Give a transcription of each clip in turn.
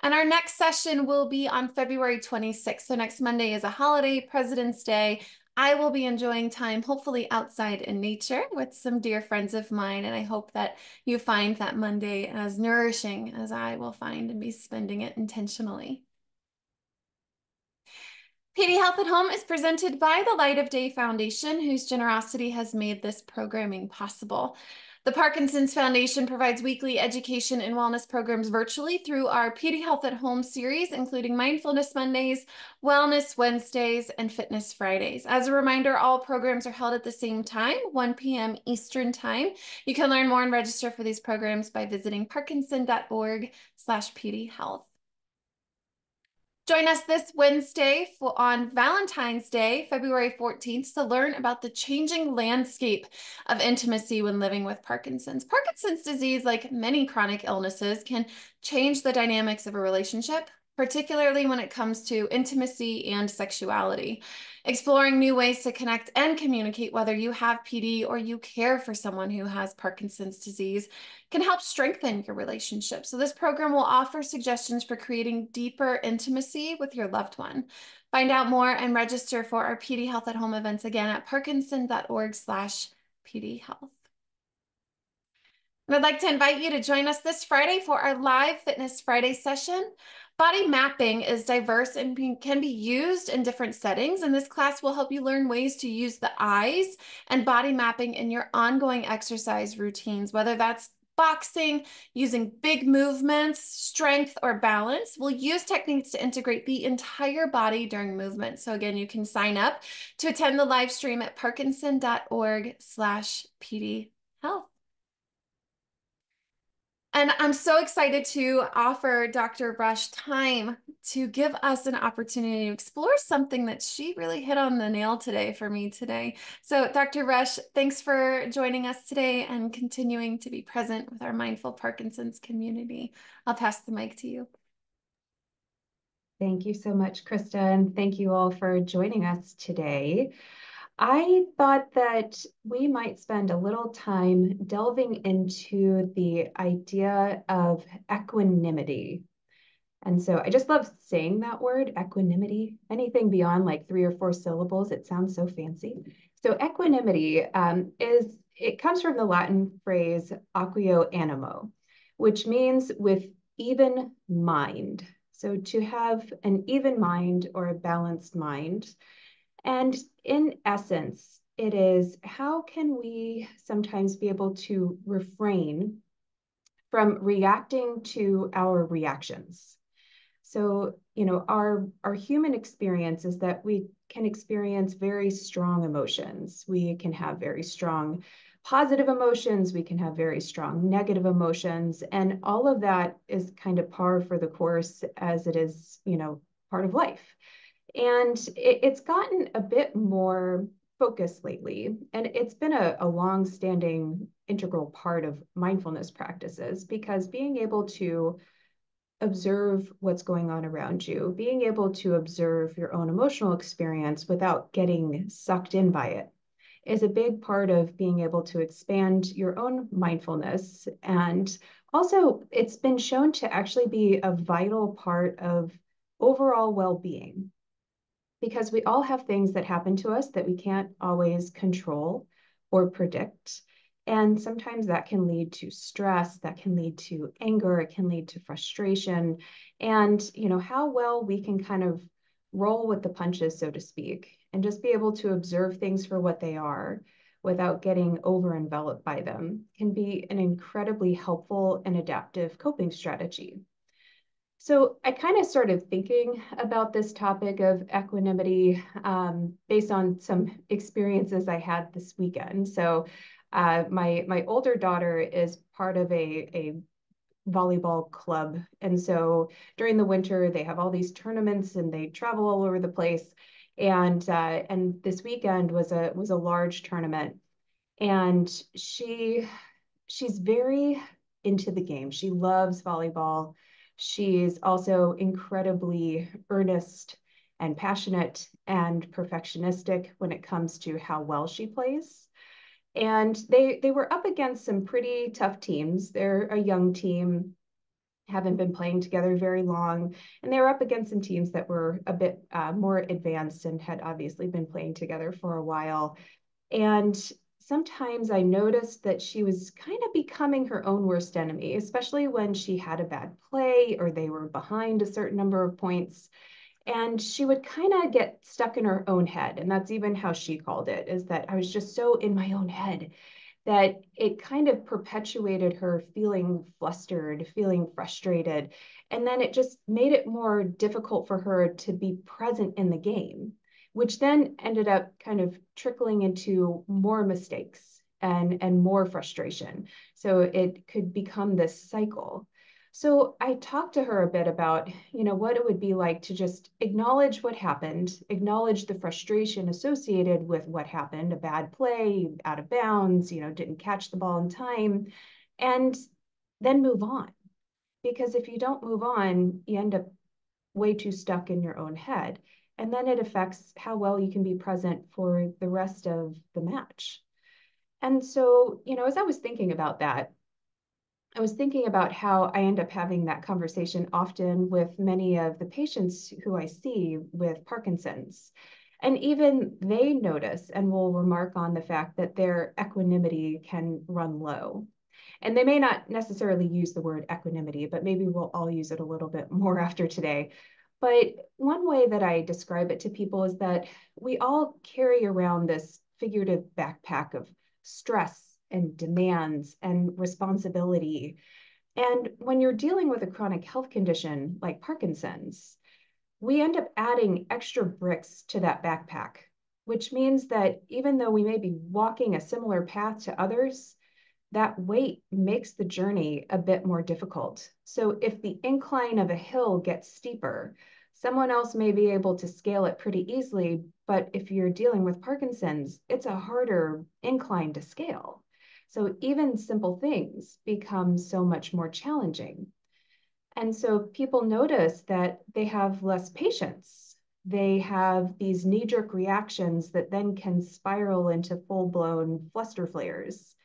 And our next session will be on February 26th. So next Monday is a holiday, President's Day. I will be enjoying time, hopefully outside in nature with some dear friends of mine. And I hope that you find that Monday as nourishing as I will find and be spending it intentionally. PD Health at Home is presented by the Light of Day Foundation, whose generosity has made this programming possible. The Parkinson's Foundation provides weekly education and wellness programs virtually through our PD Health at Home series, including Mindfulness Mondays, Wellness Wednesdays, and Fitness Fridays. As a reminder, all programs are held at the same time, 1 p.m. Eastern Time. You can learn more and register for these programs by visiting parkinson.org/pdhealth. Join us this Wednesday on Valentine's Day, February 14th, to learn about the changing landscape of intimacy when living with Parkinson's. Parkinson's disease, like many chronic illnesses, can change the dynamics of a relationship, particularly when it comes to intimacy and sexuality. Exploring new ways to connect and communicate, whether you have PD or you care for someone who has Parkinson's disease, can help strengthen your relationship. So this program will offer suggestions for creating deeper intimacy with your loved one. Find out more and register for our PD Health at Home events again at parkinson.org/pdhealth. And I'd like to invite you to join us this Friday for our live Fitness Friday session. Body mapping is diverse and can be used in different settings, and this class will help you learn ways to use the eyes and body mapping in your ongoing exercise routines, whether that's boxing, using big movements, strength, or balance. We'll use techniques to integrate the entire body during movement. So again, you can sign up to attend the live stream at parkinson.org/pdhealth. And I'm so excited to offer Dr. Rush time to give us an opportunity to explore something that she really hit on the nail today for me today. So Dr. Rush, thanks for joining us today and continuing to be present with our Mindful Parkinson's community. I'll pass the mic to you. Thank you so much, Krista, and thank you all for joining us today. I thought that we might spend a little time delving into the idea of equanimity. And so I just love saying that word, equanimity. Anything beyond like 3 or 4 syllables, it sounds so fancy. So equanimity it comes from the Latin phrase aqueo animo, which means with even mind. So to have an even mind or a balanced mind. And in essence, it is how can we sometimes be able to refrain from reacting to our reactions? So, our human experience is that we can experience very strong emotions. We can have very strong positive emotions. We can have very strong negative emotions. And all of that is kind of par for the course as it is, part of life. And it's gotten a bit more focused lately. And it's been a long-standing integral part of mindfulness practices, because being able to observe what's going on around you, being able to observe your own emotional experience without getting sucked in by it, is a big part of being able to expand your own mindfulness. And also, it's been shown to actually be a vital part of overall well-being, because we all have things that happen to us that we can't always control or predict. And sometimes that can lead to stress, that can lead to anger, it can lead to frustration. And, how well we can kind of roll with the punches, so to speak, and just be able to observe things for what they are without getting over-enveloped by them can be an incredibly helpful and adaptive coping strategy. So I kind of started thinking about this topic of equanimity based on some experiences I had this weekend. So my older daughter is part of a volleyball club. And so during the winter, they have all these tournaments and they travel all over the place. And this weekend was a large tournament. And she's very into the game. She loves volleyball. She's also incredibly earnest and passionate and perfectionistic when it comes to how well she plays. And they were up against some pretty tough teams. They're a young team. haven't been playing together very long. And they were up against some teams that were a bit more advanced and had obviously been playing together for a while. And sometimes I noticed that she was kind of becoming her own worst enemy, especially when she had a bad play or they were behind a certain number of points. And she would kind of get stuck in her own head. And that's even how she called it, is that I was just so in my own head that it kind of perpetuated her feeling flustered, feeling frustrated. And then it just made it more difficult for her to be present in the game, which then ended up kind of trickling into more mistakes and more frustration. So it could become this cycle. So I talked to her a bit about, what it would be like to just acknowledge what happened, acknowledge the frustration associated with what happened, a bad play, out of bounds, didn't catch the ball in time, and then move on. Because if you don't move on, you end up way too stuck in your own head. And then it affects how well you can be present for the rest of the match. And so, as I was thinking about that, I was thinking about how I end up having that conversation often with many of the patients who I see with Parkinson's. And even they notice and will remark on the fact that their equanimity can run low. And they may not necessarily use the word equanimity, but maybe we'll all use it a little bit more after today. But one way that I describe it to people is that we all carry around this figurative backpack of stress and demands and responsibility. And when you're dealing with a chronic health condition like Parkinson's, we end up adding extra bricks to that backpack, which means that even though we may be walking a similar path to others, that weight makes the journey a bit more difficult. So if the incline of a hill gets steeper, someone else may be able to scale it pretty easily, but if you're dealing with Parkinson's, it's a harder incline to scale. So even simple things become so much more challenging. And so people notice that they have less patience. They have these knee-jerk reactions that then can spiral into full-blown fluster flares.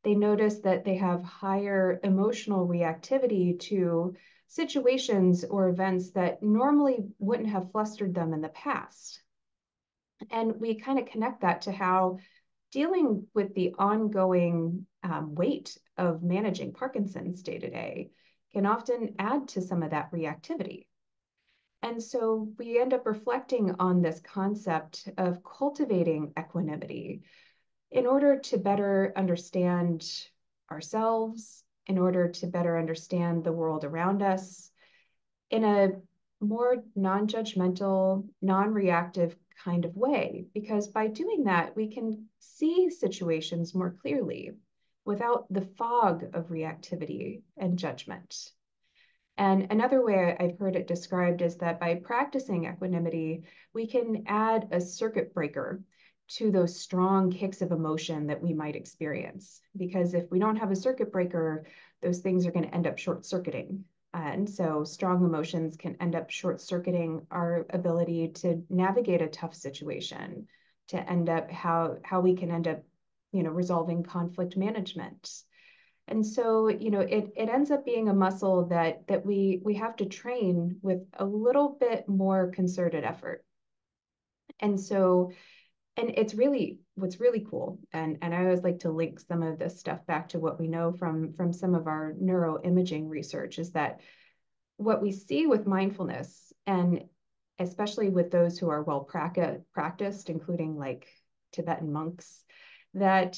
They notice that they have higher emotional reactivity to situations or events that normally wouldn't have flustered them in the past. And we kind of connect that to how dealing with the ongoing weight of managing Parkinson's day to day can often add to some of that reactivity. And so we end up reflecting on this concept of cultivating equanimity in order to better understand ourselves, in order to better understand the world around us in a more non-judgmental, non-reactive kind of way. Because by doing that, we can see situations more clearly without the fog of reactivity and judgment. And another way I've heard it described is that by practicing equanimity, we can add a circuit breaker to those strong kicks of emotion that we might experience. Because if we don't have a circuit breaker, those things are going to end up short circuiting. And so strong emotions can end up short circuiting our ability to navigate a tough situation, to end up how we can end up, resolving conflict management. And so, it ends up being a muscle that we have to train with a little bit more concerted effort. And so, and what's really cool, and I always like to link some of this stuff back to what we know from some of our neuroimaging research, is that what we see with mindfulness, and especially with those who are well practiced, including like Tibetan monks, that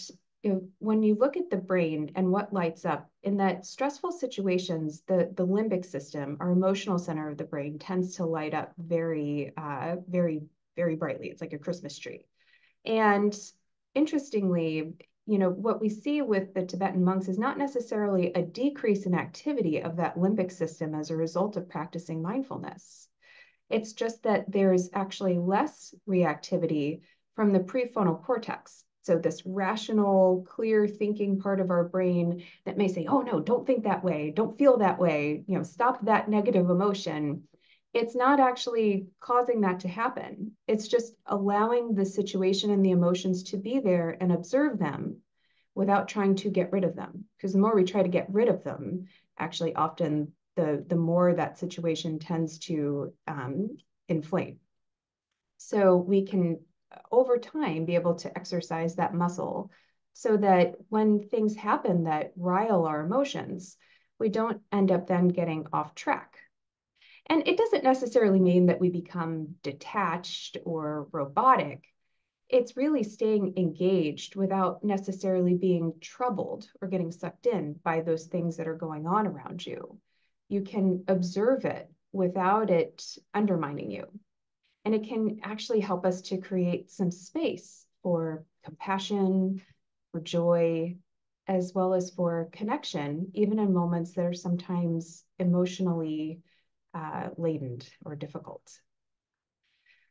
when you look at the brain and what lights up in that stressful situations, the limbic system, our emotional center of the brain, tends to light up very, very, very brightly. It's like a Christmas tree. And interestingly, what we see with the Tibetan monks is not necessarily a decrease in activity of that limbic system as a result of practicing mindfulness. It's just that there's actually less reactivity from the prefrontal cortex. So this rational, clear thinking part of our brain that may say, oh no, don't think that way, don't feel that way, stop that negative emotion. It's not actually causing that to happen. It's just allowing the situation and the emotions to be there and observe them without trying to get rid of them. Because the more we try to get rid of them, actually often the more that situation tends to inflame. So we can, over time, be able to exercise that muscle so that when things happen that rile our emotions, we don't end up then getting off track. And it doesn't necessarily mean that we become detached or robotic. It's really staying engaged without necessarily being troubled or getting sucked in by those things that are going on around you. You can observe it without it undermining you. And it can actually help us to create some space for compassion, for joy, as well as for connection, even in moments that are sometimes emotionally laden or difficult.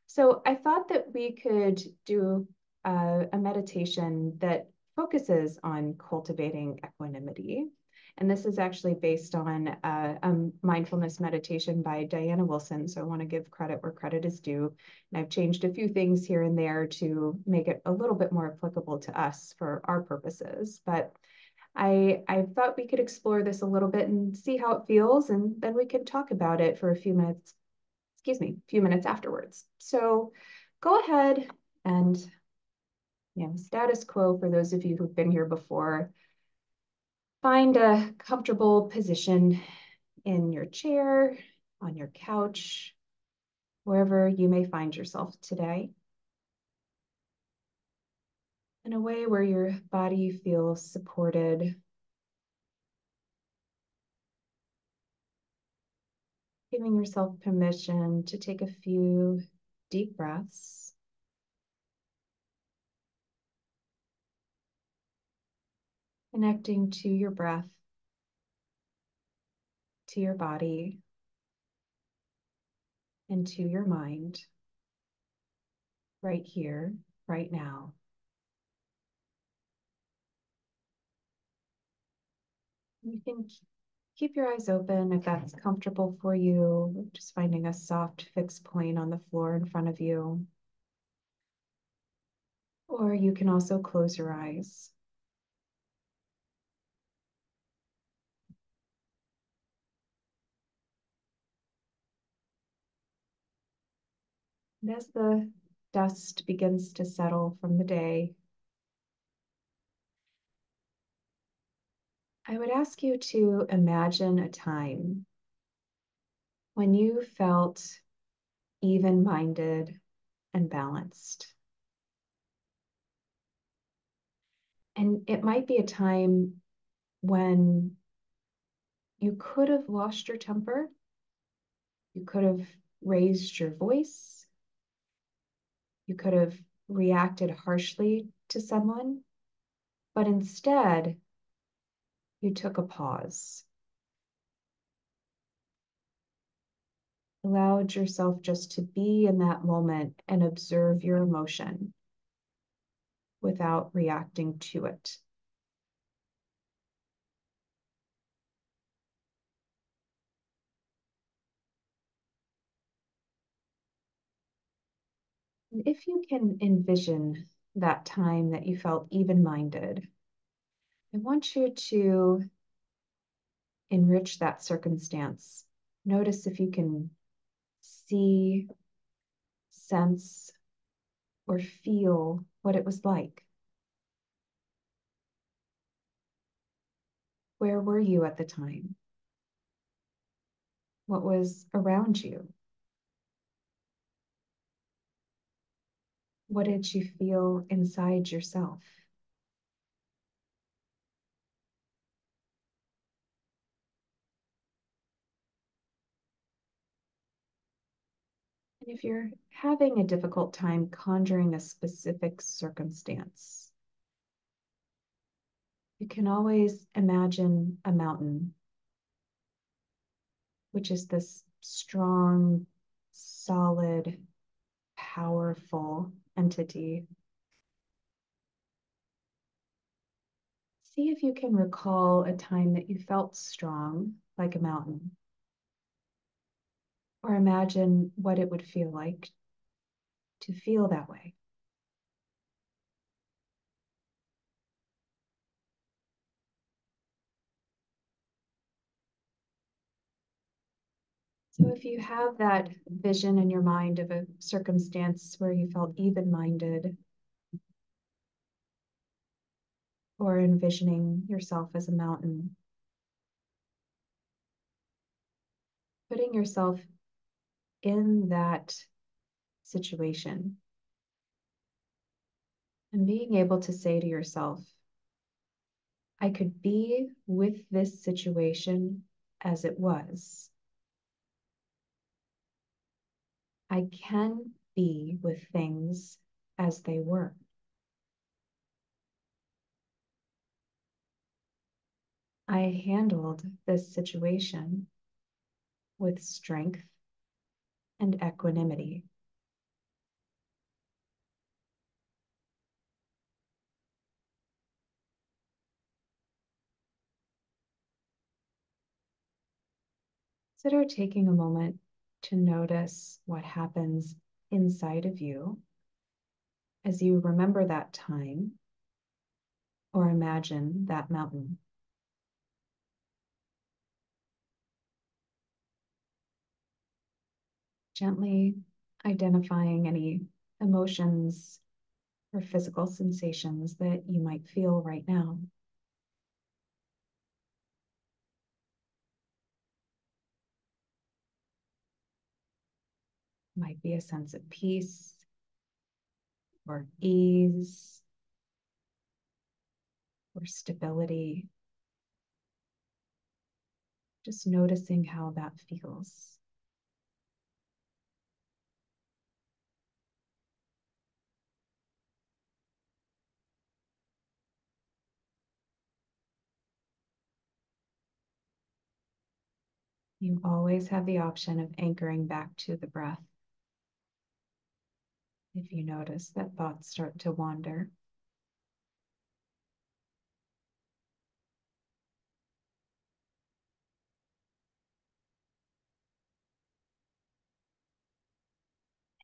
So I thought that we could do a meditation that focuses on cultivating equanimity. And this is actually based on a mindfulness meditation by Diana Wilson. So I want to give credit where credit is due. And I've changed a few things here and there to make it a little bit more applicable to us for our purposes. But I thought we could explore this a little bit and see how it feels, and then we could talk about it for a few minutes, few minutes afterwards. So go ahead and, status quo for those of you who've been here before. Find a comfortable position in your chair, on your couch, wherever you may find yourself today, in a way where your body feels supported, giving yourself permission to take a few deep breaths. Connecting to your breath, to your body, and to your mind right here, right now. You can keep your eyes open if that's comfortable for you, just finding a soft fixed point on the floor in front of you. Or you can also close your eyes. And as the dust begins to settle from the day, I would ask you to imagine a time when you felt even-minded and balanced. And it might be a time when you could have lost your temper, you could have raised your voice, you could have reacted harshly to someone, but instead you took a pause, allowed yourself just to be in that moment and observe your emotion without reacting to it. And if you can envision that time that you felt even-minded, I want you to enrich that circumstance. Notice if you can see, sense, or feel what it was like. Where were you at the time? What was around you? What did you feel inside yourself? And if you're having a difficult time conjuring a specific circumstance, you can always imagine a mountain, which is this strong, solid, powerful entity. See if you can recall a time that you felt strong like a mountain, or imagine what it would feel like to feel that way. So if you have that vision in your mind of a circumstance where you felt even-minded, or envisioning yourself as a mountain, putting yourself in that situation and being able to say to yourself, I could be with this situation as it was. I can be with things as they were. I handled this situation with strength and equanimity. Consider taking a moment to notice what happens inside of you as you remember that time or imagine that mountain. Gently identifying any emotions or physical sensations that you might feel right now. Might be a sense of peace or ease or stability. Just noticing how that feels. You always have the option of anchoring back to the breath if you notice that thoughts start to wander.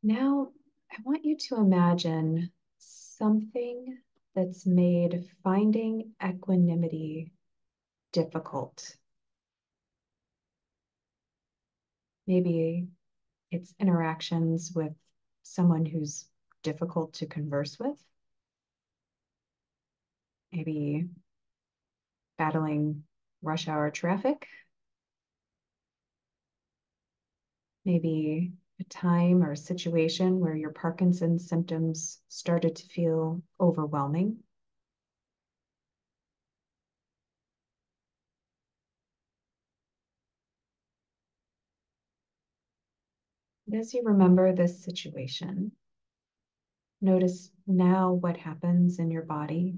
Now, I want you to imagine something that's made finding equanimity difficult. Maybe it's interactions with someone who's difficult to converse with. Maybe battling rush hour traffic. Maybe a time or a situation where your Parkinson's symptoms started to feel overwhelming. And as you remember this situation, notice now what happens in your body.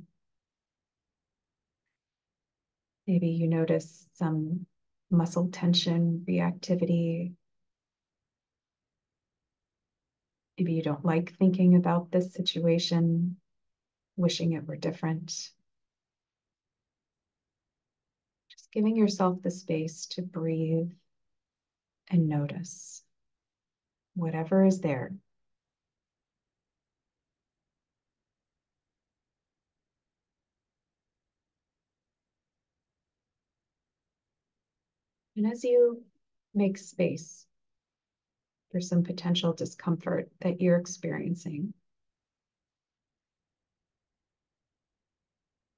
Maybe you notice some muscle tension, reactivity. Maybe you don't like thinking about this situation, wishing it were different. Just giving yourself the space to breathe and notice whatever is there. And as you make space for some potential discomfort that you're experiencing,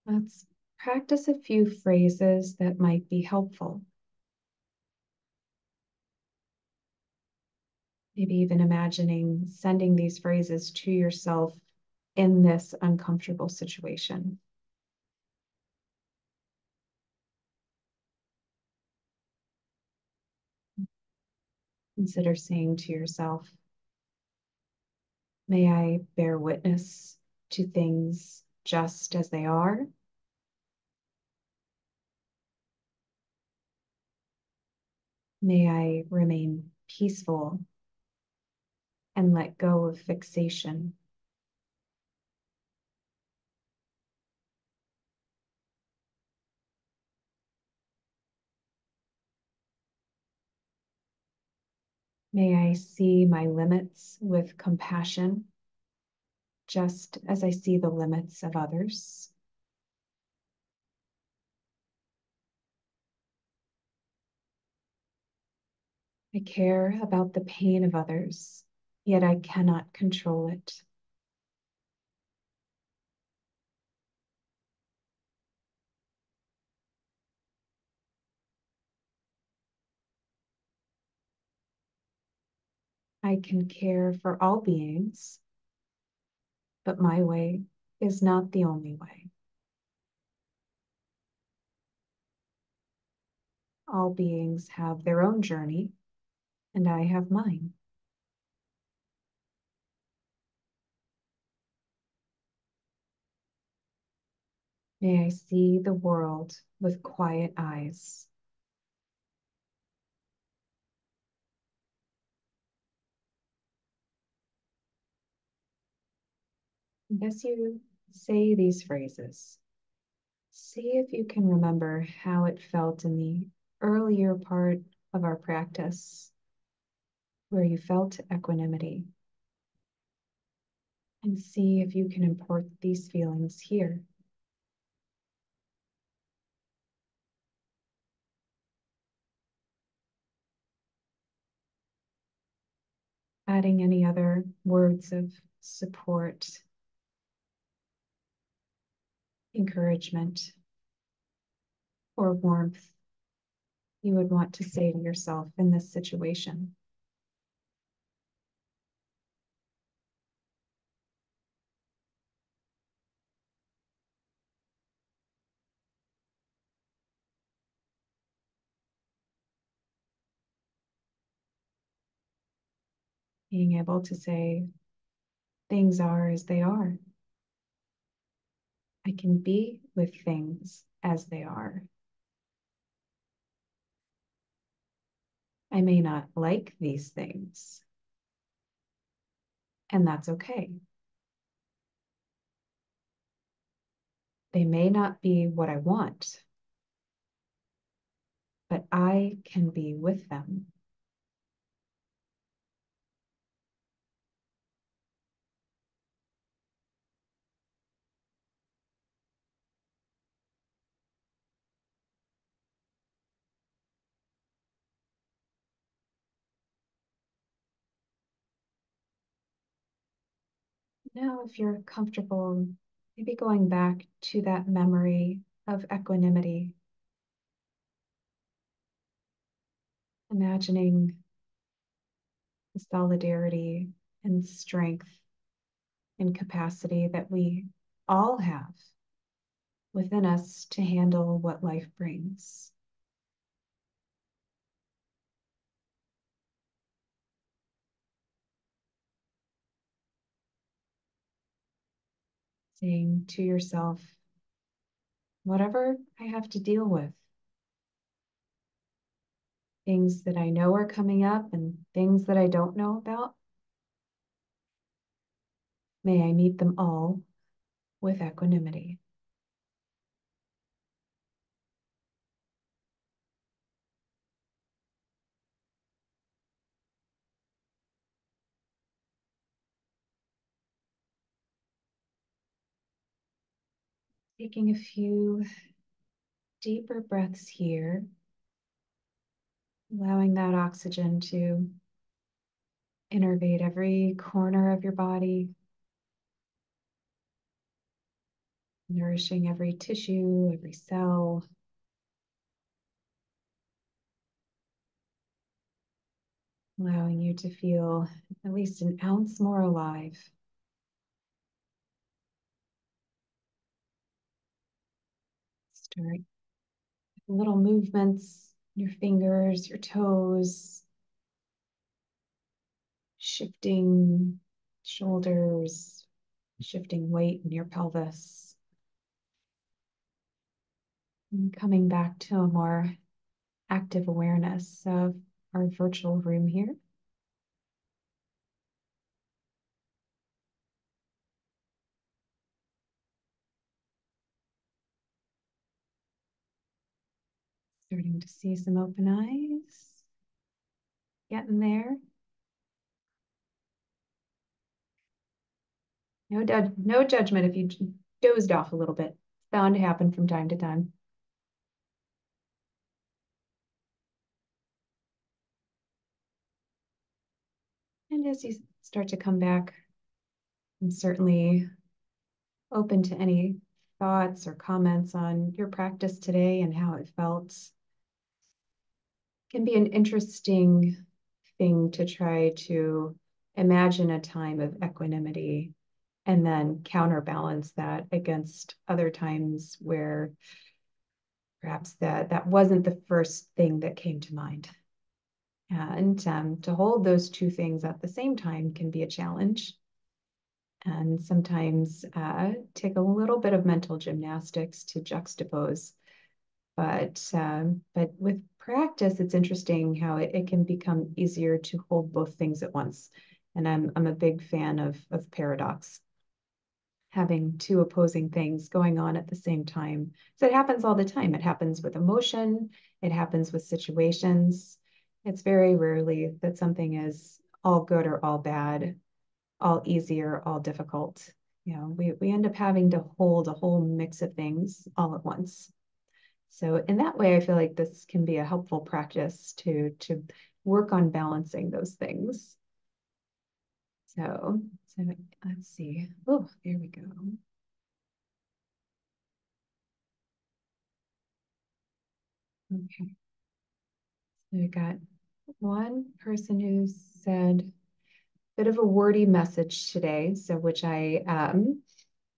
let's practice a few phrases that might be helpful. Maybe even imagining sending these phrases to yourself in this uncomfortable situation. Consider saying to yourself, may I bear witness to things just as they are. May I remain peaceful and let go of fixation. May I see my limits with compassion, just as I see the limits of others. I care about the pain of others, yet I cannot control it. I can care for all beings, but my way is not the only way. All beings have their own journey, and I have mine. May I see the world with quiet eyes. As you say these phrases, see if you can remember how it felt in the earlier part of our practice, where you felt equanimity, and see if you can import these feelings here. Adding any other words of support, encouragement, or warmth you would want to say to yourself in this situation. Being able to say, things are as they are. I can be with things as they are. I may not like these things, and that's okay. They may not be what I want, but I can be with them. Now, if you're comfortable, maybe going back to that memory of equanimity, imagining the solidarity and strength and capacity that we all have within us to handle what life brings. Saying to yourself, whatever I have to deal with, things that I know are coming up and things that I don't know about, may I meet them all with equanimity. Taking a few deeper breaths here, allowing that oxygen to innervate every corner of your body, nourishing every tissue, every cell, allowing you to feel at least an ounce more alive. Start with little movements, your fingers, your toes, shifting shoulders, shifting weight in your pelvis, and coming back to a more active awareness of our virtual room here. Starting to see some open eyes, getting there. No judgment if you dozed off a little bit. It's bound to happen from time to time. And as you start to come back, I'm certainly open to any thoughts or comments on your practice today and how it felt. It can be an interesting thing to try to imagine a time of equanimity and then counterbalance that against other times where perhaps that wasn't the first thing that came to mind. And to hold those two things at the same time can be a challenge. And sometimes take a little bit of mental gymnastics to juxtapose. But with practice, it's interesting how it can become easier to hold both things at once. And I'm a big fan of paradox, having two opposing things going on at the same time. So it happens all the time. It happens with emotion, it happens with situations. It's very rarely that something is all good or all bad, all easy or all difficult. You know, we end up having to hold a whole mix of things all at once. So in that way, I feel like this can be a helpful practice to work on balancing those things. So let's see. Oh, there we go. Okay. So we got one person who said a bit of a wordy message today, so which I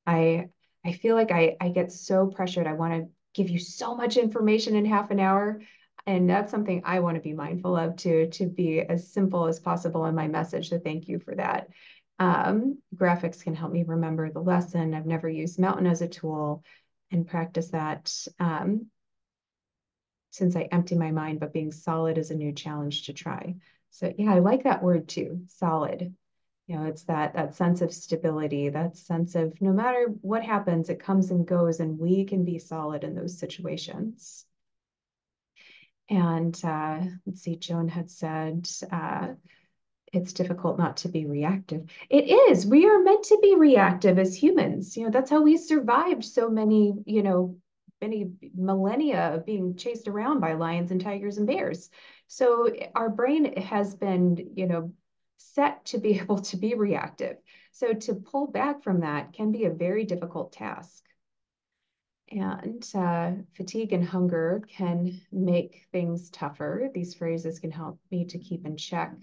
I feel like I get so pressured. I want to give you so much information in half an hour. And that's something I want to be mindful of to be as simple as possible in my message. So thank you for that. Graphics can help me remember the lesson. I've never used Mountain as a tool and practice that since I empty my mind, but being solid is a new challenge to try. So yeah, I like that word too, solid. You know, it's that sense of stability, that sense of no matter what happens, it comes and goes, and we can be solid in those situations. And let's see, Joan had said, it's difficult not to be reactive. It is. We are meant to be reactive as humans. You know, that's how we survived so many, many millennia of being chased around by lions and tigers and bears. So our brain has been, set to be able to be reactive. So to pull back from that can be a very difficult task. And fatigue and hunger can make things tougher. These phrases can help me to keep in check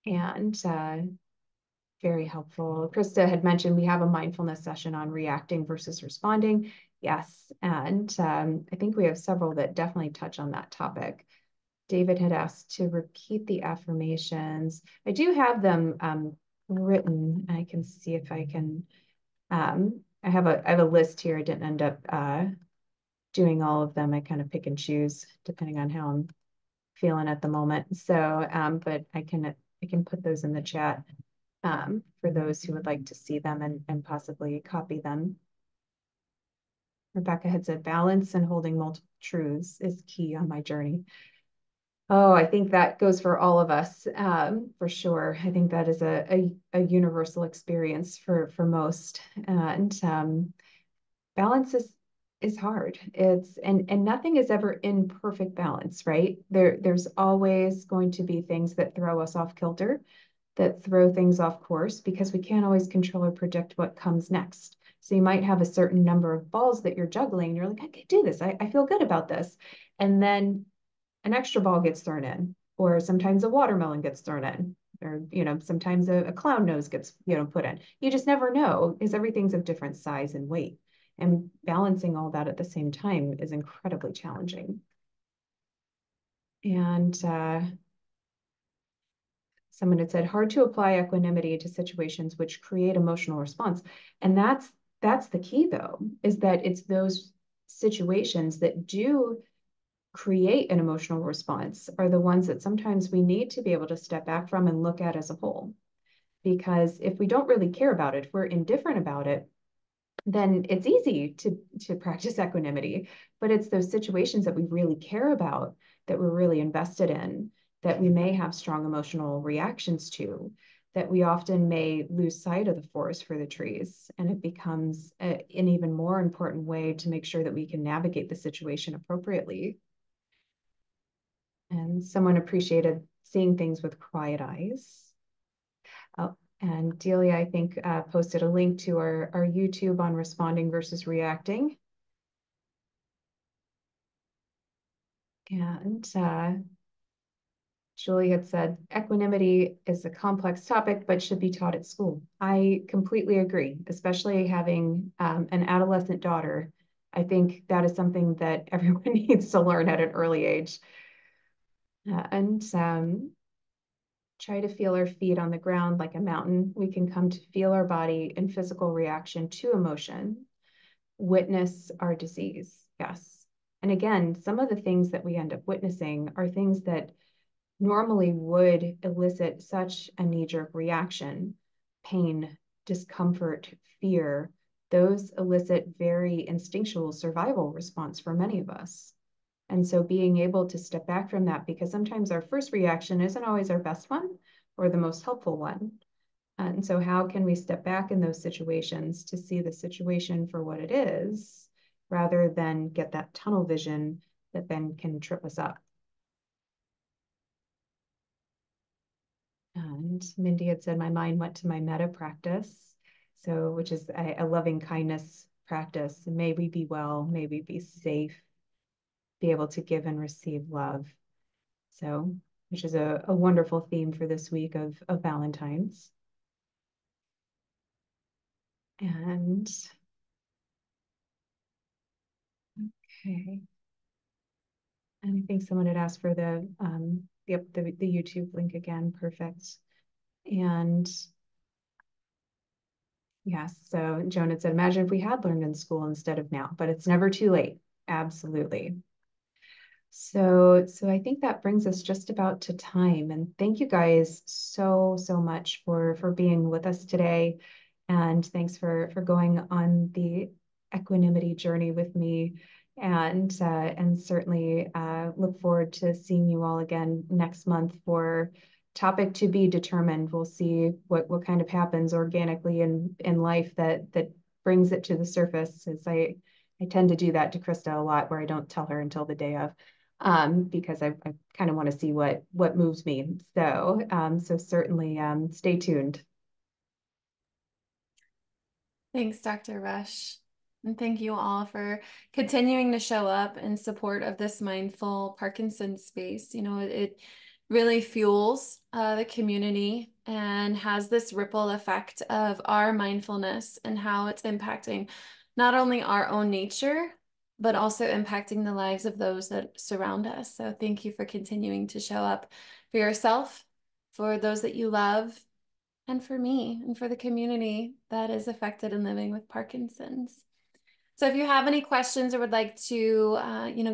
and very helpful. Krista had mentioned we have a mindfulness session on reacting versus responding. Yes, and I think we have several that definitely touch on that topic. David had asked to repeat the affirmations. I do have them written. I can see if I can. I have a list here. I didn't end up doing all of them. I kind of pick and choose depending on how I'm feeling at the moment. So, but I can put those in the chat for those who would like to see them and possibly copy them. Rebecca had said balance and holding multiple truths is key on my journey. Oh, I think that goes for all of us, for sure. I think that is a universal experience for most. And balance is hard. And nothing is ever in perfect balance, right? There's always going to be things that throw us off kilter, that throw things off course because we can't always control or predict what comes next. So you might have a certain number of balls that you're juggling. And you're like, I can do this. I feel good about this. And then an extra ball gets thrown in, or sometimes a watermelon gets thrown in, or sometimes a clown nose gets put in. You just never know because everything's of different size and weight. And balancing all that at the same time is incredibly challenging. And someone had said, hard to apply equanimity to situations which create emotional response. And that's the key, though, is that it's those situations that do create an emotional response are the ones that sometimes we need to be able to step back from and look at as a whole. Because if we don't really care about it, if we're indifferent about it, then it's easy to practice equanimity. But it's those situations that we really care about, that we're really invested in, that we may have strong emotional reactions to, that we often may lose sight of the forest for the trees. And it becomes an even more important way to make sure that we can navigate the situation appropriately. And someone appreciated seeing things with quiet eyes. Oh, and Delia, I think, posted a link to our YouTube on responding versus reacting. And Julie had said, equanimity is a complex topic, but should be taught at school. I completely agree, especially having an adolescent daughter. I think that is something that everyone needs to learn at an early age. And try to feel our feet on the ground like a mountain. We can come to feel our body in physical reaction to emotion, witness our disease. Yes. And again, some of the things that we end up witnessing are things that normally would elicit such a knee-jerk reaction: pain, discomfort, fear. Those elicit very instinctual survival response for many of us. And so being able to step back from that, because sometimes our first reaction isn't always our best one or the most helpful one. And so how can we step back in those situations to see the situation for what it is, rather than get that tunnel vision that then can trip us up? And Mindy had said, my mind went to my metta practice. So, which is a loving kindness practice. May we be well, may we be safe, be able to give and receive love. So, which is a wonderful theme for this week of Valentine's. And okay. And I think someone had asked for the YouTube link again. Perfect. And yes, so Joan had said, imagine if we had learned in school instead of now, but it's never too late. Absolutely. So I think that brings us just about to time. And thank you guys so much for being with us today. And thanks for going on the equanimity journey with me. And certainly look forward to seeing you all again next month for topic to be determined. We'll see what kind of happens organically in life that brings it to the surface. As I tend to do that to Krista a lot, where I don't tell her until the day of, because I kind of want to see what moves me. So certainly stay tuned. Thanks, Dr. Rush. And thank you all for continuing to show up in support of this mindful Parkinson's space. You know, it really fuels the community and has this ripple effect of our mindfulness and how it's impacting not only our own nature, but also impacting the lives of those that surround us. So thank you for continuing to show up for yourself, for those that you love, and for me and for the community that is affected in living with Parkinson's. So if you have any questions or would like to,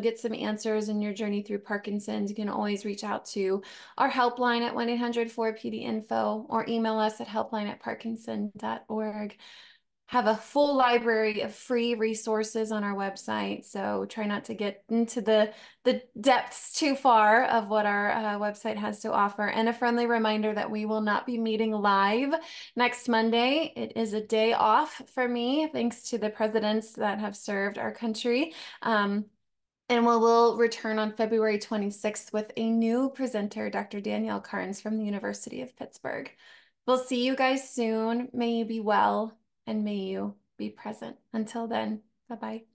get some answers in your journey through Parkinson's, you can always reach out to our helpline at 1-800-4PD-INFO or email us at helpline@parkinson.org. Have a full library of free resources on our website. So try not to get into the depths too far of what our website has to offer. And a friendly reminder that we will not be meeting live next Monday. It is a day off for me, thanks to the presidents that have served our country. And we'll return on February 26th with a new presenter, Dr. Danielle Carnes from the University of Pittsburgh. We'll see you guys soon. May you be well and may you be present. Until then, bye-bye.